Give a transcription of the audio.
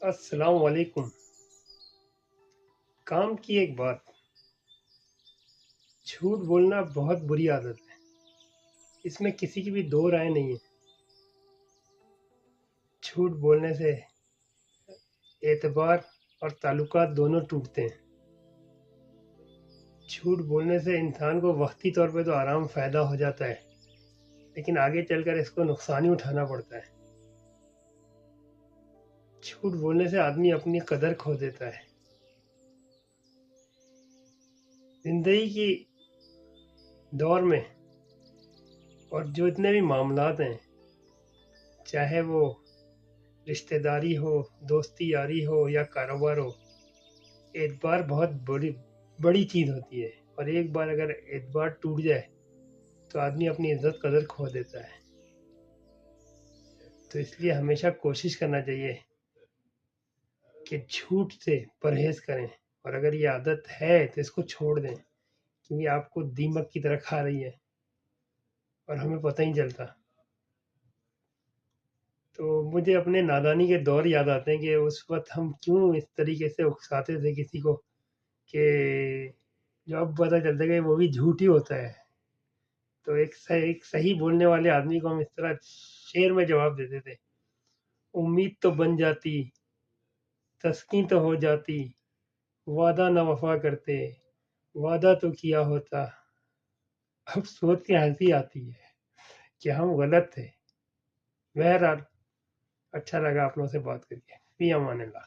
السلام علیکم۔ کام کی ایک بات، جھوٹ بولنا بہت بری عادت ہے، اس میں کسی کی بھی دو رائے نہیں ہے۔ جھوٹ بولنے سے اعتبار اور تعلقات دونوں ٹوٹتے ہیں۔ جھوٹ بولنے سے انسان کو وقتی طور پہ تو آرام فائدہ ہو جاتا ہے، لیکن آگے چل کر اس کو نقصان ہی اٹھانا پڑتا ہے۔ جھوٹ بولنے سے آدمی اپنی قدر کھو دیتا ہے۔ زندگی کی دور میں اور جو اتنے بھی معاملات ہیں، چاہے وہ رشتہ داری ہو، دوستی یاری ہو یا کاروبار ہو، اعتبار بہت بڑی چیز ہوتی ہے، اور ایک بار اگر اعتبار ٹوٹ جائے تو آدمی اپنی عزت قدر کھو دیتا ہے۔ تو اس لیے ہمیشہ کوشش کرنا چاہیے کہ جھوٹ سے پرہیز کریں، اور اگر یہ عادت ہے تو اس کو چھوڑ دیں، کیونکہ آپ کو دیمک کی طرح کھا رہی ہے اور ہمیں پتہ ہی چلتا۔ تو مجھے اپنے نادانی کے دور یاد آتے ہیں کہ اس وقت ہم کیوں اس طریقے سے اکساتے تھے کسی کو، کہ جو اب پتہ چلتا ہے کہ وہ بھی جھوٹ ہی ہوتا ہے۔ تو ایک صحیح بولنے والے آدمی کو ہم اس طرح شعر میں جواب دیتے تھے: امید تو بن جاتی، تسکین تو ہو جاتی، وعدہ نہ وفا کرتے، وعدہ تو کیا ہوتا۔ اب سوچ کے ہنسی آتی ہے کہ ہم غلط تھے۔ بہرحال اچھا لگا آپ لوگوں سے بات کر کے۔ فی امان اللہ۔